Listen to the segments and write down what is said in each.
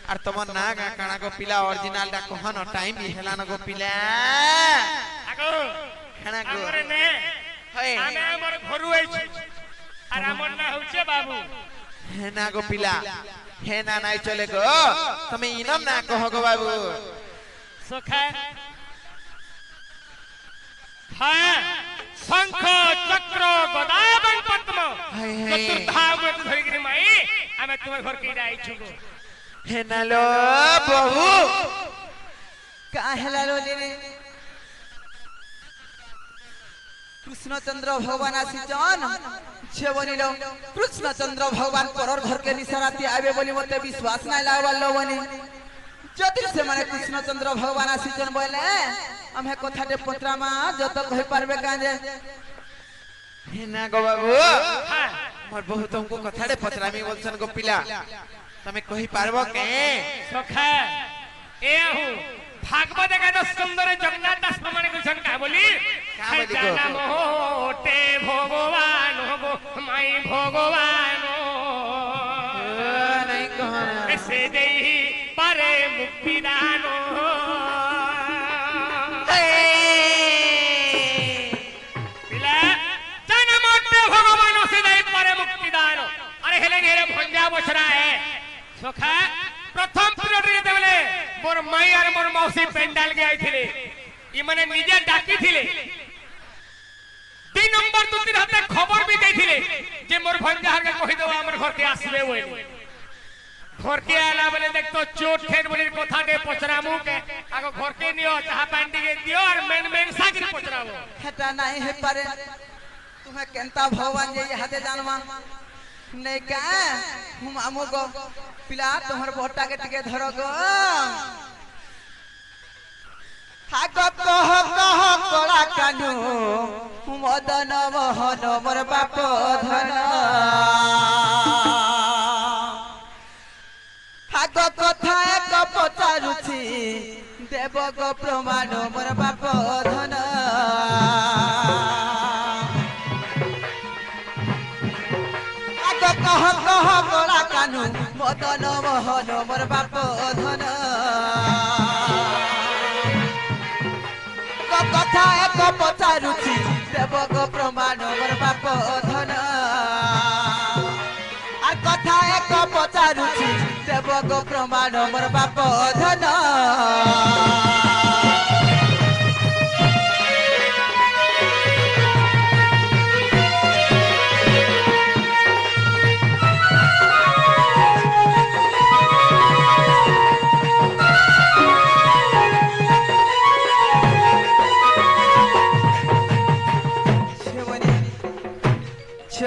আর তোমার না গা কানা গো পিলা অরিজিনালটা কহন টাইম বি হেলান গো পিলা আগো খানা গো আমরে নে হই আমি আমর ঘরু আইছি আর আমর না হচ্ছে বাবু হে না গো পিলা হে না নাই চলে গো তুমি ইনম না কহ গো বাবু সখা হ্যাঁ শঙ্খ চক্র গদা এবং পদ্ম হাই হাই চতুর্ধাম ধরি করে মাই আমি তোমার ঘর কে আইছি গো হে নালো বহু काहेला रोले रे कृष्णचंद्र भगवान आसीचन छे बनिलो कृष्णचंद्र भगवान परर घर के निसराती आबे बोली मते विश्वास नै लागलो बनी जति से माने कृष्णचंद्र भगवान आसीचन बोले हमें कथाटे पत्रमा जत कहि पारबे काजे हे ना गो बाबू मोर बहु तुमको कथाड़े पचरामी बोलसन गो पिला तमे कहि पारबो के सखा ए आहू भागवत एकादश सुंदर जगन्नाथ दास प्रमाण कृष्ण का बोली नाम होते भगवान हो माई भगवान नहीं कहना ऐसे देहि पारे मुक्ति दान पिला नाम होते भगवान से देहि पारे मुक्ति दान अरे हेले हेले भंजा बछरा है सखा प्रथम पीरियड रे देले मोर माई और मोर मौसी पेंडाल के आइथिले ई माने निजे डाकी थिले 3 नंबर दुतिर हाते खबर भी देथिले जे मोर भंजार के कहि देबा हमर घर के आसबे ओइ घर के आला बोले देख तो चोट ठेर बोली कथा के पचरामु के आगो घर के नियो चाहा पांडी के दियो और मेन सागिर पचराबो हेटा नाही हे पारे तुम्हें केनता भगवान जे हाथे जानवा नहीं का हम आमो गो पिला तोहर बोटा के टिके धरो गो हागो कह कला कानु मदन मोहन मोर बाप धन हागो कथा एक पचारुछि देव गो प्रमाण मोर बाप धन कह कह कला कानु मदन मोहन मोर बाप धन कथा एक पचारुछि देव गो प्रमाण मोर बाप धन आ कथा एक पचारुछि देव गो प्रमाण मोर बाप धन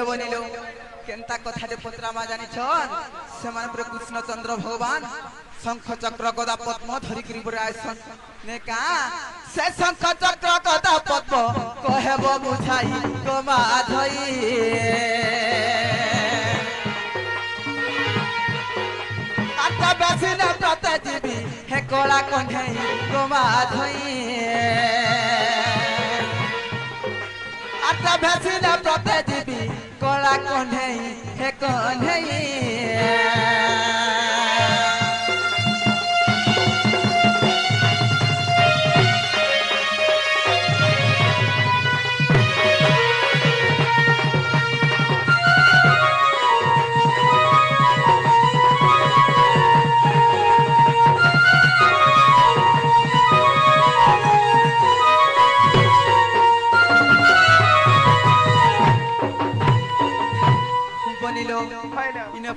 बनिलो केनता कथाटे पत्रमा जानि छन समान पर कृष्णचंद्र भगवान शंख चक्र गदा पद्म धरि करी बरे आइसन ने का से शंख चक्र गदा पद्म कहबो बुझाई गो माधई आता बसिना प्रतजीवी हे कोला कन्हई गो माधई आता बसिना प्रतजीवी कोला कन्हई हे कन्हई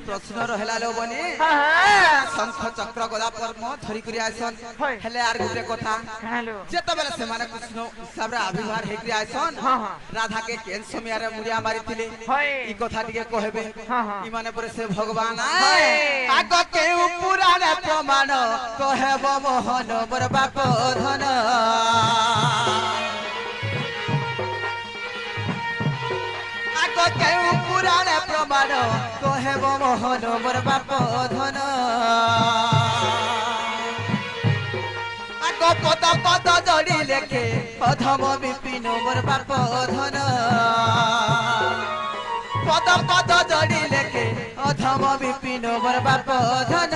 प्रश्न रहला लो बने शंख चक्र गदा पद्म धरि करी आइसन हेले आर गुटे कथा जेते बेले से माने कृष्ण हिसाब रे आविर्भाव हे करी आइसन राधा के केन समय रे मुरिया मारी थिले ई कथा टिके कहबे ई माने पर से भगवान आग के पुराण प्रमाण कहबो मोहन मोर बाप धन आग के पुराण प्रमाण कहब मोहन मोर बाप धन आग पद पद जड़ी लेखे अधम विपिन मोर बाप धन पद पद जड़ी लेखे अधम विपिन मोर बाप धन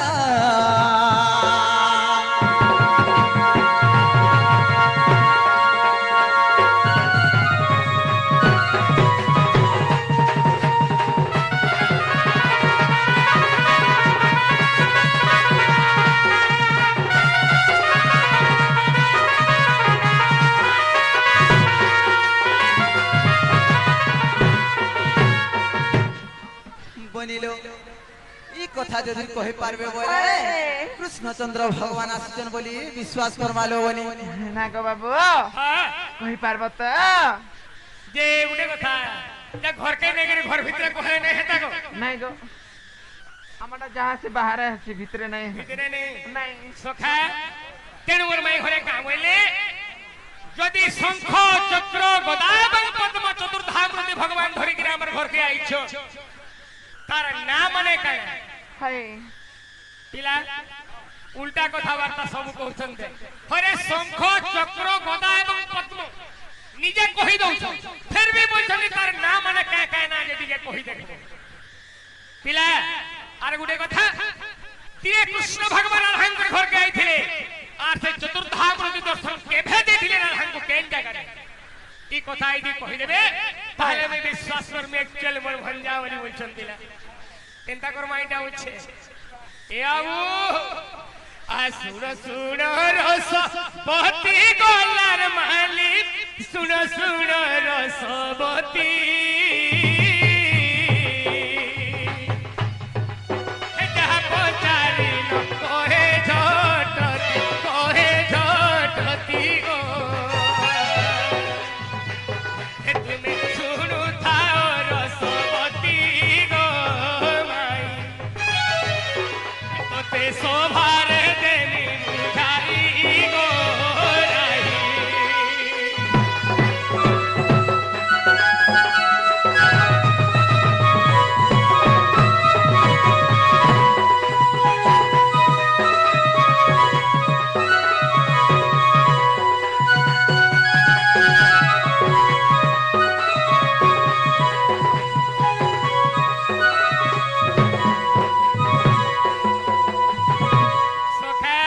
যদি কহি পারবে বলে কৃষ্ণচন্দ্র ভগবান আসছেন বলি বিশ্বাস করমালো বলি না গো বাবু হ্যাঁ কই পারব তো যে উঠে কথা যে ঘরকে নেগরে ঘর ভিতরে কহে নাই হেতা গো নাই গো আমাটা যাহা সে বাহারে আছে ভিতরে নাই ভিতরে নেই নাই সখা তেণু মোর মাই ঘরে কাম হইলে যদি শঙ্খ চক্র গদা এবং পদ্ম চতুর্ধামূর্তি ভগবান ধরি করে আমার ঘরকে আইছ তার না মানে কায় হাই পিলা উল্টা কথাবার্তা সবু কହୁଛନ୍ତି হরে শঙ্খ চক্র গদা এবং পদ্ম নিজে কহি দউছ ফির भी বলছনি তার না মানে কায় কায় না যে দিকে কহি দেখো পিলা আর গুটে কথা তিরে কৃষ্ণ ভগবান রাধাঙ্কর ঘরকে আইଥିଲେ আর সে চতুর্ধামূর্তি দর্শন কেভে ଦେଇଥିଲେ রাধাঙ্কর কেন জায়গায় এই কথা আইদি কহি দেবে তাহলে আমি বিশ্বাস করমি একচুয়াল মোর ভঞ্জা বলি বলছন পিলা চিন্তা কর মাইটা হচ্ছে এ আবু আসুর সুর রস পতি গলার মালিক সুর সুর রসবতী যাহা পচারিল কহে ঝটতি গো তুমি শুনু থাও রসবতী গো মাই তোতে শোভারে দেনি বুঝাই গো রাই সখা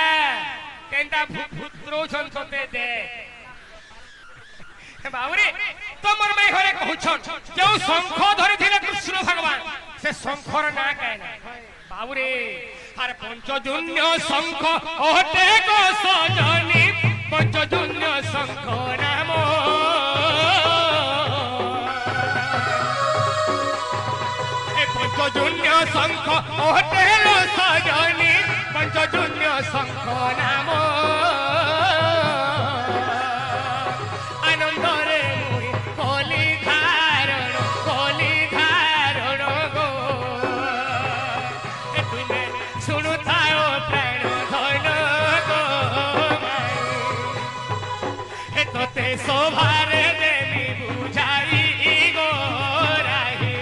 কেনটা পুত্র সন্ততে দে বাবুরে তোমার মাই ঘরে কহুছন যে শঙ্খ ধরিଥିଲେ কৃষ্ণ ভগবান সে শঙ্খর না কায় না বাবুরে আর পঞ্চজন্য শঙ্খ ওটে গো সজনী পঞ্চজন্য শঙ্খ নাম এ পঞ্চজন্য শঙ্খ ওটে গো সজনী পঞ্চজন্য শঙ্খ নাম আনন্দরে মুই কলি ধারণ গো এ তুমে শুনু থাও প্রাণ ধন গো এ তোতে শোভারে দেবী বুঝাই গো রাহি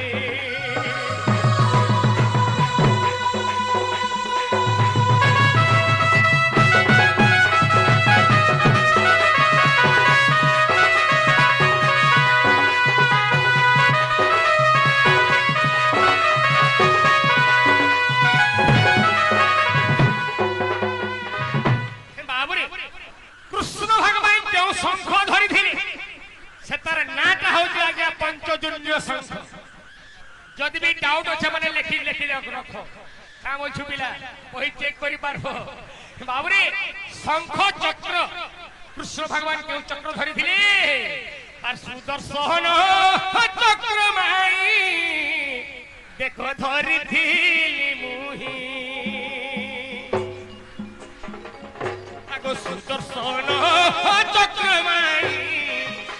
বাবুরে কৃষ্ণ ভগবান যে শঙ্খ ধরিଥିଲେ সে তার নাটা হচ্ছে আজ্ঞা পঞ্চজন্য শঙ্খ যদি বি ডাউট আছে মানে লেখি রখ কাম বলছু পিলা ওই চেক করি পারব বাবুরে শঙ্খ চক্র কৃষ্ণ ভগবান কেউ চক্র ধরিଥିଲେ আর সুদর্শন চক্র মাই দেখো ধরিଥିଲି মুহি আগো সুদর্শন চক্র মাই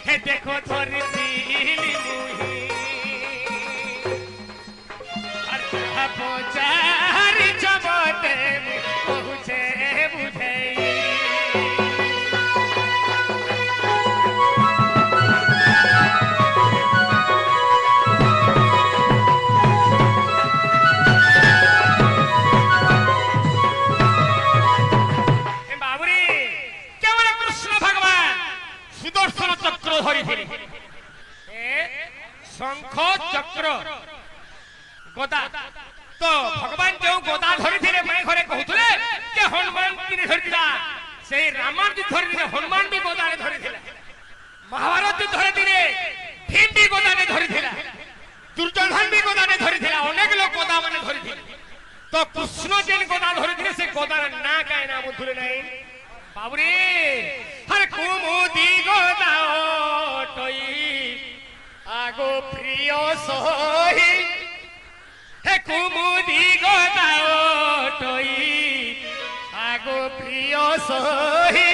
হে দেখো ধরিଥିଲି মুহি আর যাহা পচারি জবতে কহুছে বুঝাই বাবুরে কেবল কৃষ্ণ ভগবান সুদর্শন চক্র ধরিଥିଲେ শঙ্খ চক্র গদা তো ভগবান যে গদা ধরিଥିଲେ মাই ঘরে কহুଥିଲେ যে হনুমান কিনে ধরিଥିଲା সেই রামায়ণ যুদ্ধ ধরিଥିଲେ হনুমান বি গদারে ধরিଥିଲା মহাভারত যুদ্ধ ধরিଥିଲେ ভীম বি গদারে ধরিଥିଲା দুর্যোধন বি গদারে ধরিଥିଲା অনেক লোক গদা মানে ধরিଥିଲେ তো কৃষ্ণ যেন গদা ধরিଥିଲେ সে গদার না কায় না বুঝলে নাই বাবুরে হর কুমুদি গদা টই আগো প্রিয় সহি হে কুমুদি গদা टई आगो प्रिय सही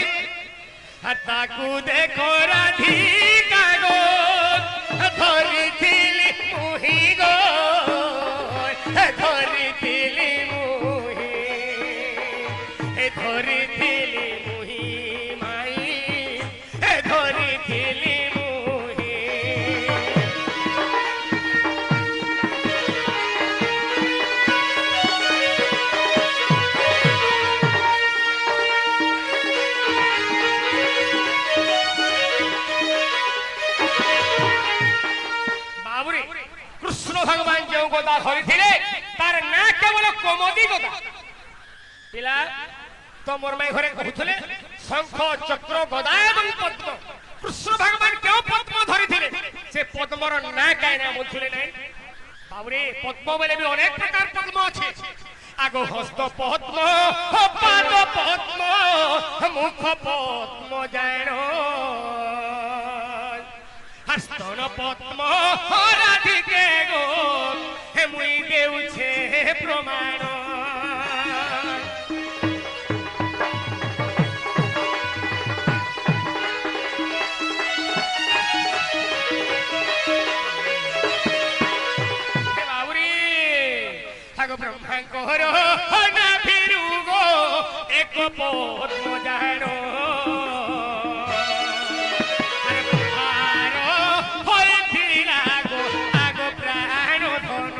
ताकू देखो राधिका गो धरिथिली मुही गो धरिथिली मुही धरिथिली मुही माई धरिथिली मुही बाबुरे कृष्ण भगवान जो गदा धरिथिले तार ना केवल कोमोदी गदा पिला तो मोर माई घरे कहूथले शंख चक्र गदा एवं पद्म कृष्ण भगवान क्यों पद्म धरिथिले से पद्मर ना काई ना बोलथले नै बाबुरे पद्म बेले भी अनेक प्रकार पद्म अछि आगो हस्त पद्म पाद पद्म मुख पद्म जानो हस्तन पद्म राधिके गो हे मुई देउछे प्रमाण ब्रह्मांकर ना फिरुगो एक पद्म जानो आगो प्राण धन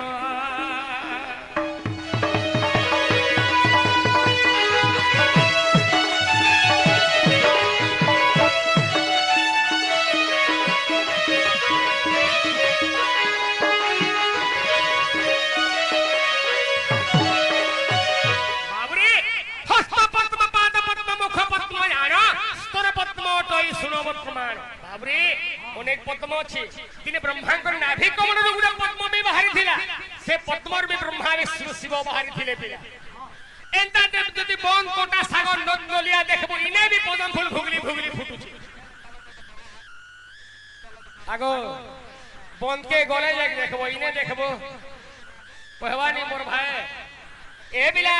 अनेक पद्म अच्छी दिने ब्रह्मांकर नाभि कमल गोटे पद्म भी बाहरी थिला से पद्मर भी ब्रह्मा विष्णु शिव बाहरी थिले पिला एंता जदि बन कोटा सागर नंदलिया देखबो इने भी पद्म फूल भुगली भुगली फुटुची आगो बन के गले जाके देखबो इने देखबो कहवानी मोर भाई ए बिला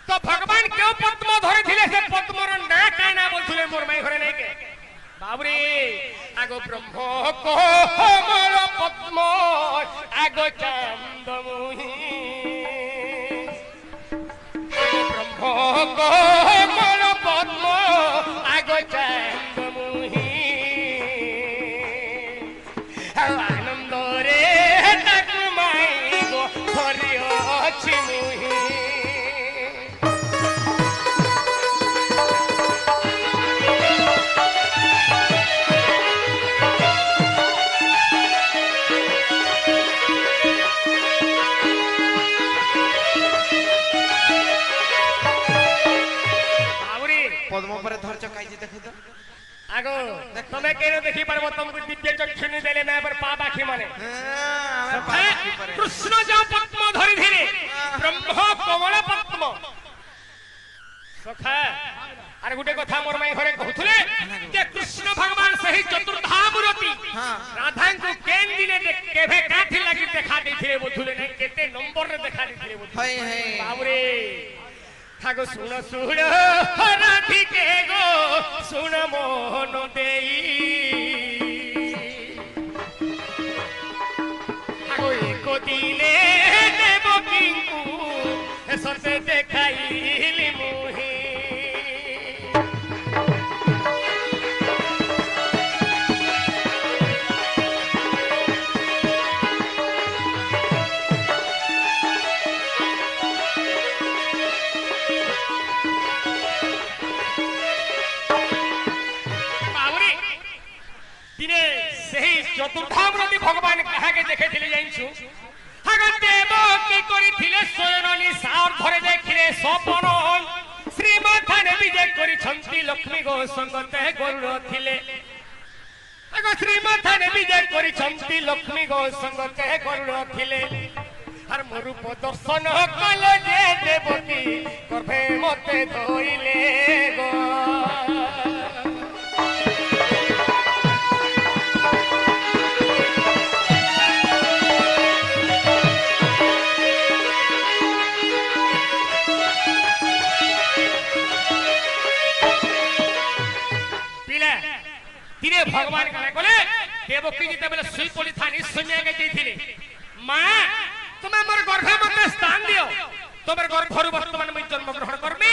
तो भगवान क्यों पद्म धरे थिले से पद्मर ना का ना बोलथले मोर माई घरे नै के बाबरे आगो ब्रह्म कोमल पद्म आगो चंदमुही ब्रह्म कोमल पद्म आगो चंदमुही आनंद रे ताकू माई गो धरि अछि मुही पद्म पर धरछ काई जे देखु तो आगो तमे केनो देखि परबो तुमको दिव्य चक्षुनी देले मैं पर पा बाखी माने कृष्ण जो पद्म धरि धिरे ब्रह्म कमल पद्म सखा अरे गुटे कथा मोर माई घरे कहथुले जे कृष्ण भगवान सही चतुर्धा मूर्ति राधा को केन दिने केभे काठी लागि देखा दैथिले बोथुले नै केते नंबर रे देखा दैथिले बोथुले हाय हाय बाबरे आगो सुन सुन राधिके गो सुन मोहन देई आगो एक दिने देव किंकु सते देखाइली मुही चतुर्धामूर्ति भगवान कहा के देखे थिले जाइछु हगन देव की करी थिले सोयरनी सार धरे देखिले सपन श्रीमाथाने विजय करी छंती लक्ष्मी गो संगते गरुड़ थिले अगो श्रीमाथाने विजय करी छंती लक्ष्मी गो संगते गरुड़ थिले हर मरूप दर्शन कले जे देवती गर्भे मते धोइले गो দিনে ভগবান কানে কলে দেবকী যেতেবেলে শুই পড়ি থানি সুমিয়াকে যাইছিলে মা তুমি মোর গর্ভে মতে স্থান দিও তোমার গর্ভরু বর্তমান মই জন্ম গ্রহণ করমি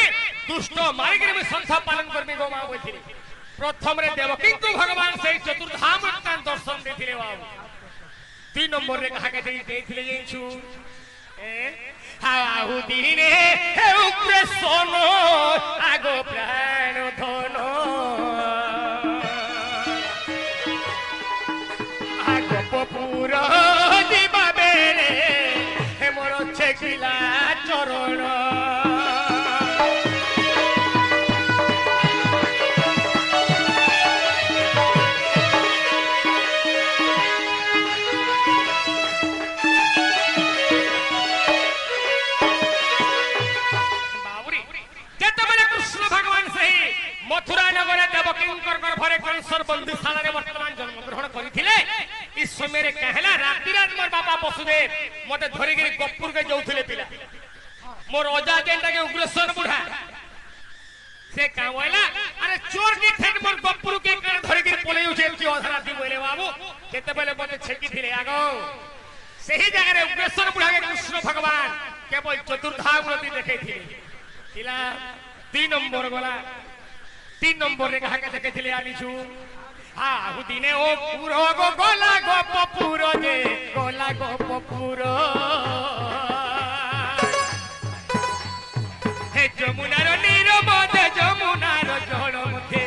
দুষ্ট মারিগিরি মই সংসার পালন করমি গো মা বইছিলে প্রথমরে দেবকীଙ୍କୁ ভগবান সেই চতুর্ধাম স্থান দর্শন দিছিলে বাবু 3 নম্বরে কাহাকে ଦେଇଥିଲେ জানিছু আহু দিনে হে উগ্র সোনো আগো প্রাণ ধন আগো পপুর দিবা বেলে হে মোর ছেকিলা চরণ मथुरा नगर देवकींकर गर्भरे कंसर बंदीशाला रे वर्तमान जन्म ग्रहण करिथिले इस समय रे कहला राति रात मोर बाबा वसुदेव मते धरि गिरी गप्पुर के जाउथिले पिला मोर अजा जेंटा के उग्रसेन बुढ़ा से कावला अरे चोर की ठेक मोर गप्पुर के कान धरि गिरी पले उछे की अधराती बोले बाबू केते बेले मते छेकीथिले आगो सही जगह रे उग्रसेन बुढ़ा के कृष्ण भगवान केवल चतुर्धामूर्ति देखैथिले पिला 3 नंबर गला 3 নম্বর রে কাহাকে দেখেছিলে আনিছু আহু দিনে ও পুরো গো গলা গো পপুর যে গলা গো পপুর হে যমুনার নীরবদে যমুনার জল মধ্যে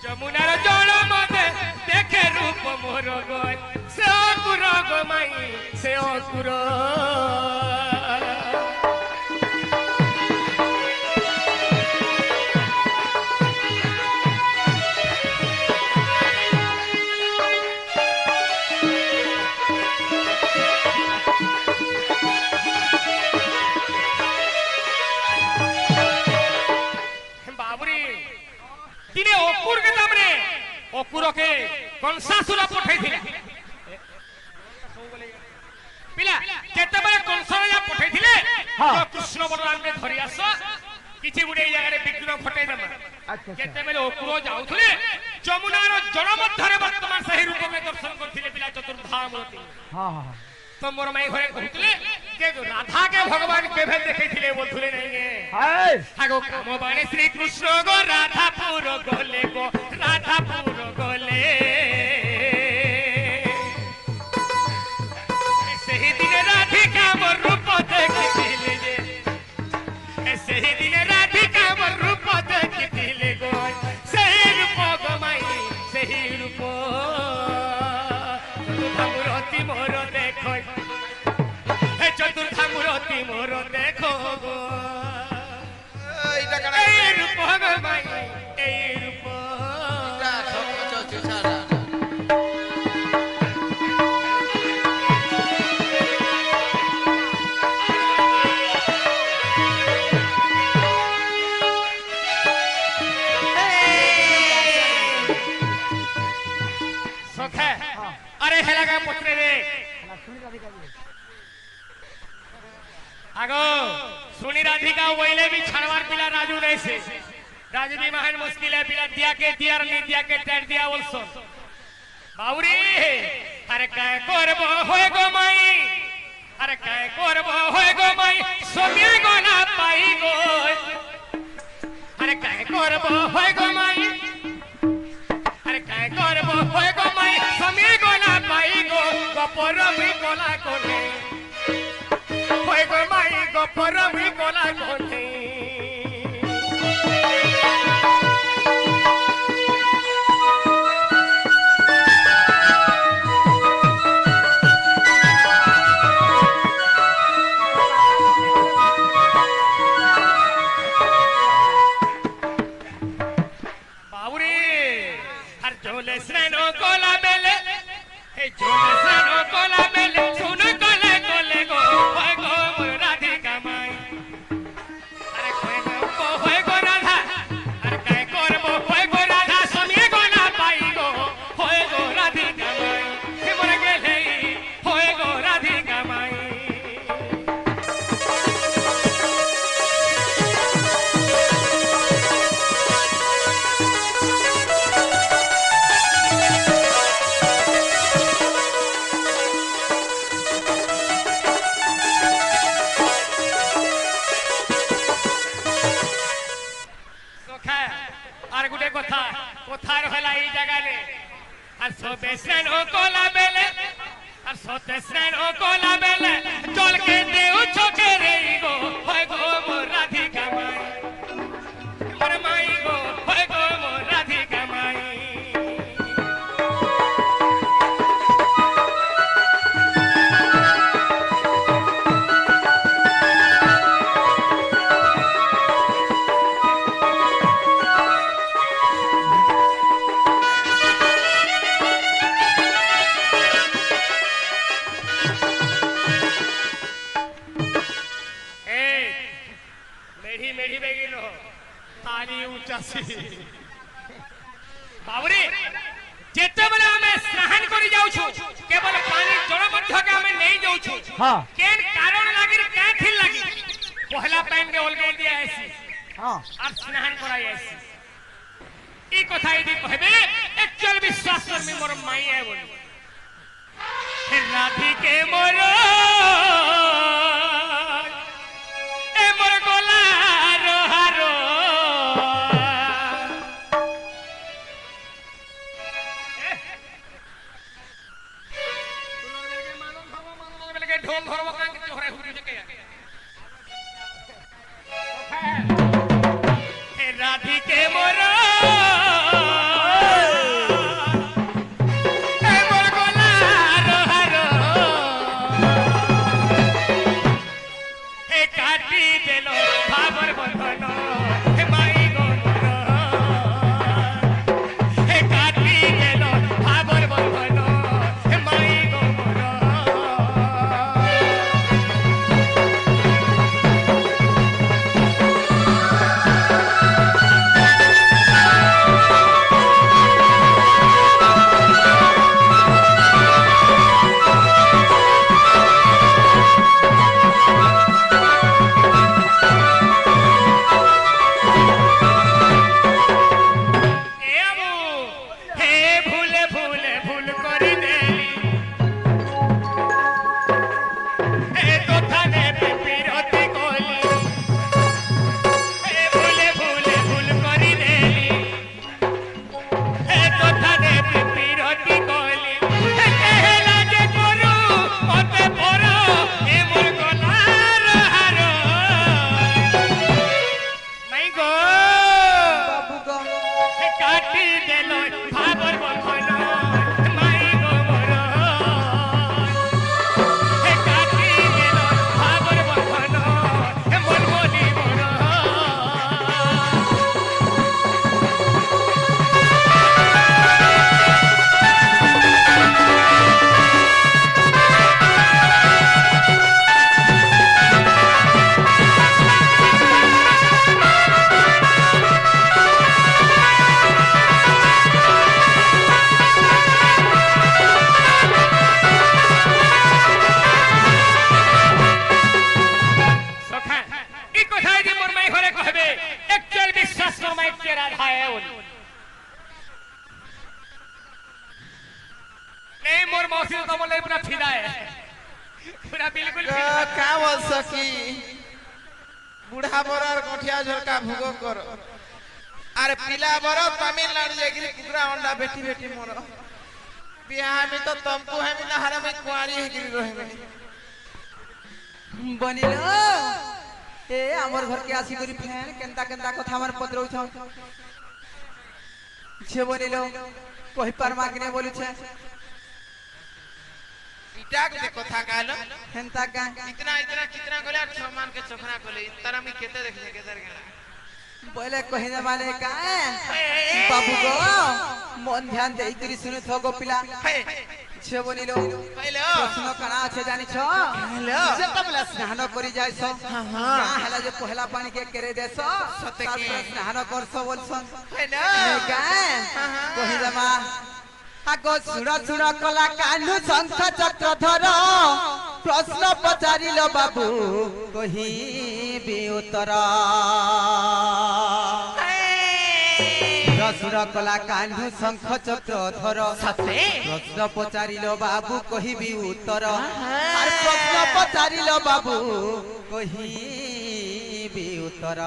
যমুনার জল মধ্যে দেখে রূপ মোর গো সে অকুর গো মাই সে অকুর অকুর কে কংসাসুর পঠাইছিলা পিলা কেতেবেলে কংসর যা পঠাইছিলে তো কৃষ্ণ বলরাম কে ধরি আস কিছু গুড়ে জায়গায় বিঘ্ন ঘটাই দেবা কেতেবেলে অকুর যাউଥିଲେ যমুনার জল মধ্যরে বর্তমান সেই রূপকে দর্শন করছিলে পিলা চতুর্ধামূর্তি তো মোর মাই ঘরে কহুଥିଲେ যে রাধা কে ভগবান কেবে দেখাইছিলে বলথুলে নাই গে আগো কামবাণী শ্রী কৃষ্ণ গো রাধাপুর গলে গো রাধাপুর গলে সেই দিনে রাধিকা মোর রূপ দেখিছিলে যে সেই দিনে রাধিকা মোর রূপ দেখিছিলে গো সেই রূপ গো মাই সেই রূপ চতুর্ধামূর্তি মোর দেখো হে চতুর্ধামূর্তি মোর দেখো গো এই রূপ গো মাই এই রূপ अरे हेला का पुत्र रे आगो सुनी राधिका वैले भी छाड़वार पिला राजू नहीं से राजू भी महान मुश्किल है पिला दिया के दिया नहीं दिया के टेट दिया बोलसो बाउरी अरे काय करबो होय गो माई अरे काय करबो होय गो माई सोमिया गोला पाई गो अरे काय करबो होय गो माई अरे काय करबो होय गो माई सोमिया गोला पाई गो गपर भी गोला कोने होय गो माई गपर भी गोला कोने কথা কোথার হলা এই জায়গায় আর সবে স্নান ও কোলা বেলে আর সতে স্নান ও কোলা বেলে চলকে দেউ চোখে রে গো হয় গো মোর রাধিকা মাই মোর মাই গো হয় গো মোর রাধিকা মাই बाबूरे जेतेबेले हमें स्नान करि जाउ छु केवल पानी जल मध्य के हमें नहीं जाउ छु हां केन कारण लागिर का थिल लागी पहला पानी के ओलगे दिया ऐसी हां और स्नान कराई ऐसी ई कथा यदि कहबे एक्चुअल विश्वास कर में मोर माई है बोली हे राधी के मोरो ए मोर गोला रोहारो ढोल धरब कान के तोहरे हुरी के हे राधी के मोरो ए मोर गोला रोहारो हे काटी देलो भाबर बंधन हे माई गो मोरो हे काटी देलो भाबर बंधन हे माई गो मोरो नहीं मोर मौसी तो बोले पूरा फिदा है पूरा बिल्कुल का बोल सकी बुढ़ा बरार कोठिया झरका भुगो कर अरे पिला बरो तमिलनाडु जागिरी कुकरा अंडा बेटी बेटी मोर बियाह में तो तुमको है में नहरा में कुंवारी है गिरी रहे में बनिलो ए हमर घर के आसी करी फैन केनता केनता कथा हमर पत्रौ छ छे बनिलो कहि परमा के ने बोलु छे इटा के कथा कहलो हेनता का इतना इतना कितना गोले छमान के चोखना कोले तारा में केते देखे केतर गेला बोले कहिने माने का बाबू गो मन ध्यान देई करी सुनु थो गो पिला छे बनिलो हेलो प्रश्न कणा छे जानि छ हेलो जेतबला स्नान करी जाय छ हां हां हला जे पहला पानी के करे देस सते के स्नान करस बोलसन हेलो का कहि जमा आगो सुरा सुरा कला कानु शंख चक्र धर प्रश्न पचारिलो बाबू कहि बे उत्तर सुरा कला कानु शंख चक्र धर सते प्रश्न पचारिलो बाबू कहि बे उत्तर आर प्रश्न पचारिलो बाबू कहि बे उत्तर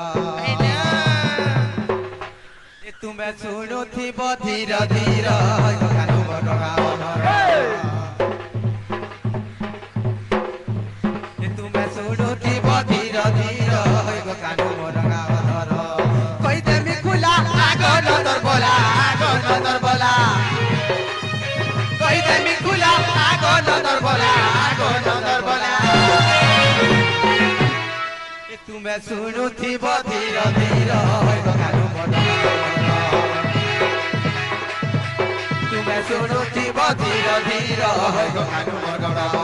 ए ତୁମେ ଶୁଣୁଥିବ ଧୀର ଧୀର କାନୁ ବଡଗାଓ ଧର ତୁମେ ଶୁଣୁଥିବ ଧୀର ଧୀର କାନୁ ବଡଗାଓ ଧର କହିଦେମି ଖୁଲା ଆଗ ନଦର ବୋଲା କହିଦେମି ଖୁଲା ଆଗ ନଦର ବୋଲା ତୁମେ ଶୁଣୁଥିବ ଧୀର ଧୀର କାନୁ ତୁମେ ଶୁଣୁଥିବ ଧୀର ଧୀର କାନୁ ବଡଗାଓ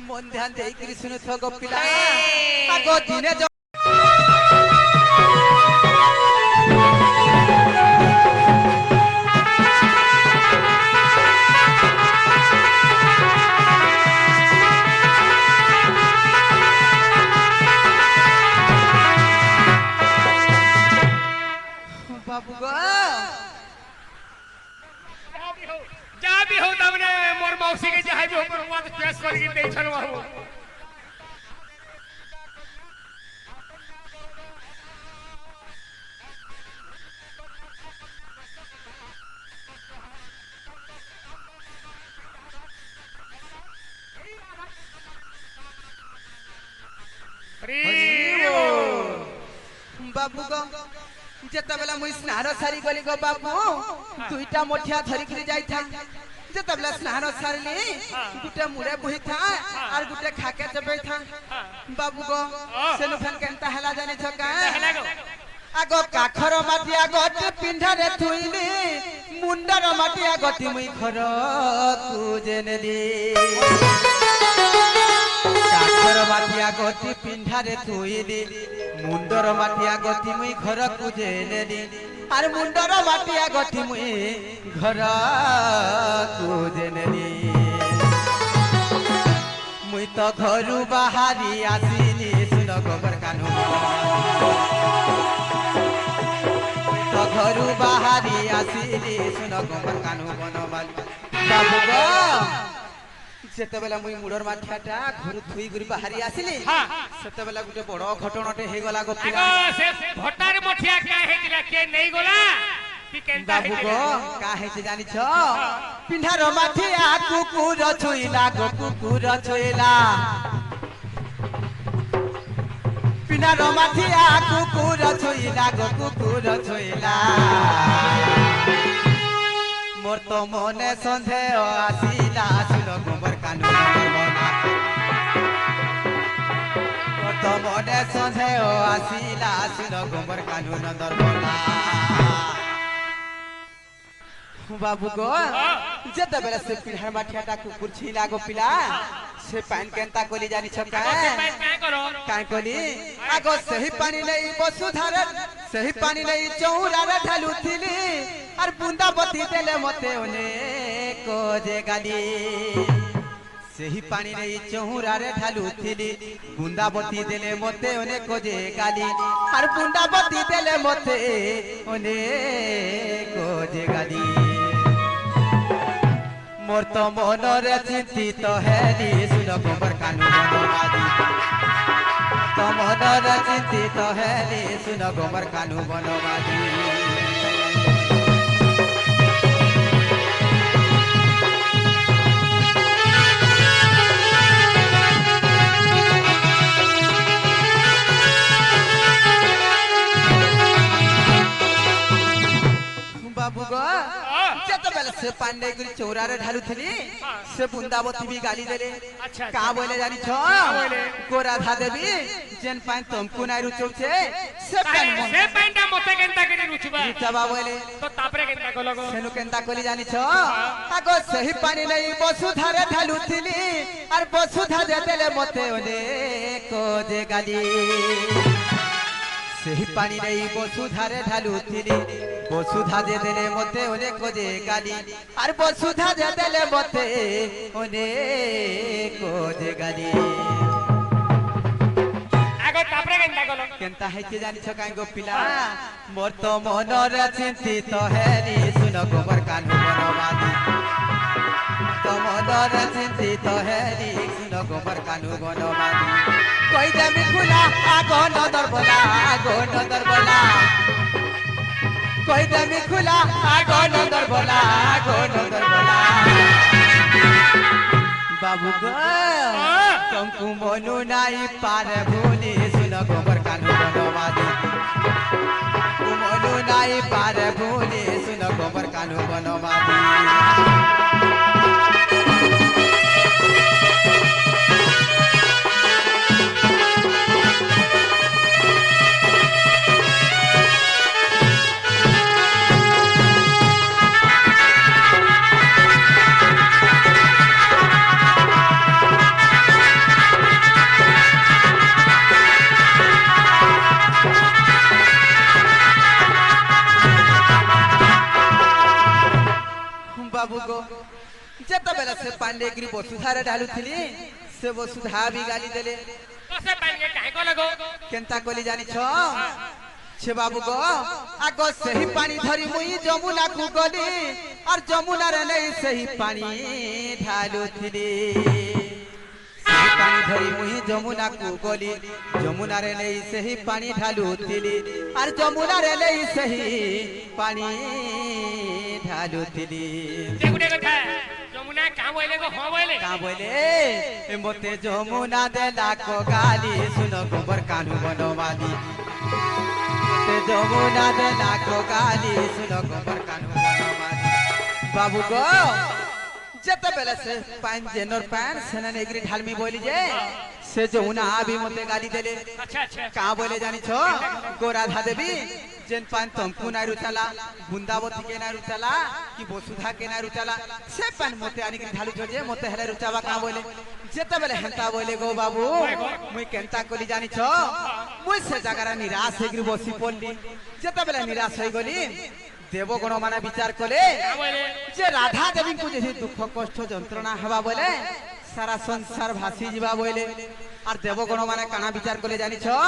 মন ধ্যান দেইকি শুনুথ গো পিলা আগ দিনে বাবু গো যা भी हो तमने मोर मौसी के जहां भी हो पर हुआ तो केस करके दे छन बाबू बाबू गो जेतबेला मुई स्नान सारी गली गो बाबू दुईटा मोठिया धरी करी जाई था जेतबेला स्नान सारली गुटे मुड़े बुही था और गुटे खाके जबे था बाबू गो सेनु फन केनता हला जानी छका आगो काखर माटिया गट पिंढा रे थुइली मुंडर माटिया गटी मुई घर कुजेनेली काखर माटिया गटी पिंढा रे थुइली मुंडर माटिया गति मुई घर कुजेनेली आर मुंडर माटिया गति मुई घर कुजेनेली मुई तो घरु बाहरी आसिली सुन गोबर कानू तो घरु बाहरी आसिली सुन गोबर कानू बनबाल बाबू गो सेतेबेला मुई मुडर माठियाटा घर थुई गुरी बाहरी आसिली सेतेबेला गुटे बड़ घटनाटे हे गला गो पिला आगो से भटार मठिया का हेतिला के नहीं गोला कि केनता बाबू गो का हेति जानि छ पिंढार माठिया कुकुर छुइला गो कुकुर छुइला पिंढार माठिया कुकुर छुइला गो कुकुर छुइला मोर तो मने सन्देह आसिला सुन गोबर कानू बना मोर तो मने सन्देह आसिला सुन गोबर कानू नंदर बना बाबू गो जेते बेला से पिढ़ार माठियाटा कुकुर छिला गो पिला से पान केनता कोली जानी छका काय कोली आगो सही पानी नहीं वसुधार सही पानी नहीं चौरार ढालुथिली और बुंदा बती देले मते ओने को जे गाली सही पानी नहीं चौरार ढालुथिली बुंदा बती देले मते ओने को जे गाली और बुंदा बती देले मते ओने को जे गाली मोर तो मनरे चिंतित हेली सुन गोबर कानू बनवादी तो मनरे चिंतित हेली सुन गोबर कानू बनवादी बाबू गो जत बेले से पांडे गुरी चौरारे ढालुथली से बुंदावती भी गाली देले का बोले जानी छ को राधा देवी जेन पान तुमको नाइ रुचौछे से पानटा मते केनता के रुचबा रुचबा बोले तो तापरे केनता को लगो सेनु केनता कोली जानी छ आगो सही पानी नहीं वसुधारे ढालुथली और वसुधा दे देले मते ओने को जे गाली ସେହି ପାଣି ନେଇ ବସୁଧାରେ ଢାଲୁଥିଲି ବସୁଧା ଯେ ଦେଲେ ମତେ ଅନେକ ଯେ ଗାଲି ଆରେ ବସୁଧା ଯେ ଦେଲେ ମତେ ଅନେକ ଯେ ଗାଲି ଆଗ ତାପରେ କେନ୍ତା କଲ କେନ୍ତା ହେଇଛି ଜାଣିଛ କାଇଁ ଗୋ ପିଲା ମୋର ତ ମନରେ ଚିନ୍ତିତ ହେଲି ଶୁନ ଗୋବର କାହ୍ନୁ ବନବାଦୀ ତ ମନରେ ଚିନ୍ତିତ ହେଲି ଶୁନ ଗୋବର କାହ୍ନୁ ବନବାଦୀ কই যাবি খুলা আগো নদর বলা কই যাবি খুলা আগো নদর বলা বাবু গো তুমকু মনু নাই পারে ভুলি শুন গোবর কানু বনবাদী মনু নাই পারে ভুলি শুন গোবর কানু বনবাদী बाबू गो जेतबेला से पांडे गिरी बसुधारे ढालुथिली से बसुधा भी गाली देले से पानी काहे को लगो केनता कोली जानि छ छे बाबू गो आगो सही पानी धरी मुई जमुना को गली और जमुना रे नहीं सही पानी ढालुथिली सही पानी धरी मुई जमुना को गली जमुना रे नहीं सही पानी ढालुथिली और जमुना रे नहीं सही पानी ढालुथिली जे गुटे କଥା ଯମୁନା କାଁ ବୋଇଲେ go ହଁ ବୋଇଲେ का बोले ए मोते जमुना देला को गाली सुनो गोबर कानू बनवाली ते जमुना देला को गाली सुनो गोबर कानू बनवाली बाबू को जते बेले से पान जेनर पान सेना नेगरी ढालमी बोली जे से जमुना आबी मोते गाली देले अच्छा अच्छा का बोले जानी छो गो राधा देवी जेन पान तमकु ना रुचला बुंदावती के ना रुचला कि बसुधा के ना रुचला से पान मोते आनी के ढालू छोजे मोते हेले रुचावा का बोले जेते बेले हेंता बोले गो बाबू मुई केंता कोली जानी छो मुई से जगरा निराश हेगरी बसी पड़ली जेते बेले निराश होई गली देवगण माने विचार कले जे राधा देवी को जे दुख कष्ट जंत्रणा हवा बोले सारा संसार भासी जीवा बोले और देवगण माने काना विचार कले जानी छो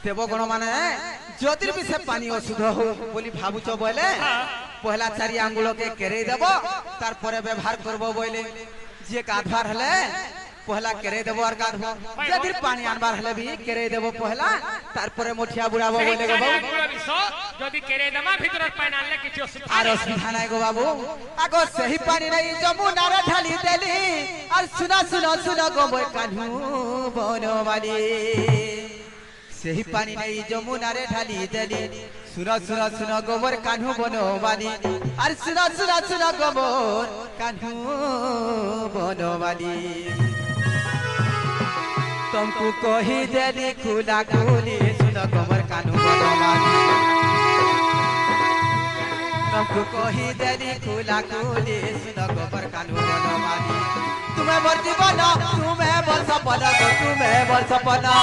देवगण माने ज्योतिर भी से पानी अशुद्ध हो बोली भाबुच बोले पहला चारि आंगुल के केरे देबो तार परे व्यवहार करबो बोले जे गाधवार हले पहला केरे देबो और गाधबो ज्योतिर पानी आनबार हले भी केरे देबो पहला तार परे मोठिया बुढ़ाबो बोले गो बाबू যদি কেরে দমা ভিতর পানি আনলে কিছু আর অসুবিধা নাই গো বাবু আগো সহি পানি নাই যমুনা রে ঢালি দেলি আর সুনা সুনা সুনা গোবর কানু বনবালি सही पानी नहीं जमुना रे ढाली देली सुना सुना सुना गोबर कान्हू बनवाली अरे सुना सुना सुना गोबर कान्हू बनवाली तुमको कही देली खुला खुली सुना गोबर कान्हू बनवाली तुमको कही देली खुला खुली सुना गोबर कान्हू बनवाली तुम्हें मोर जीवन तुम्हें मोर सपना तुम्हें मोर सपना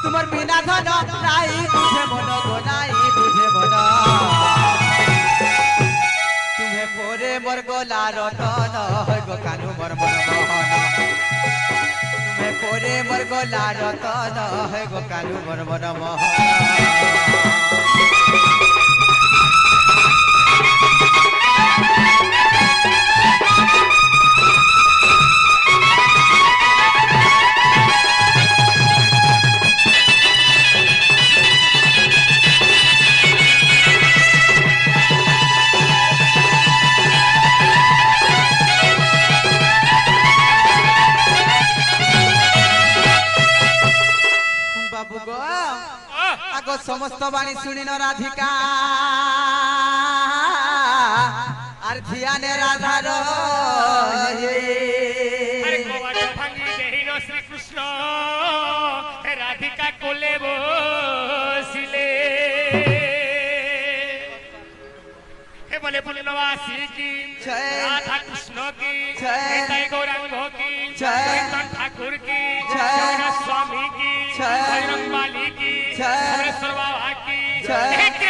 तुम्हार बिना धन नाई बुझे मन गो नाई बुझे मन तुम्हें पोरे मोर गोला रतन होय गो कानू मोर मन मोहन तुम्हें पोरे मोर गोला रतन होय गो कानू मोर मन मोहन समस्त बाणी सुनी न राधिका और ध्यान राधार श्री कृष्ण राधिका कोले बसिले बोले पूर्णवासी की राधा कृष्ण की गौरांग की ठाकुर की स्वामी की बजरंगबली की छे एक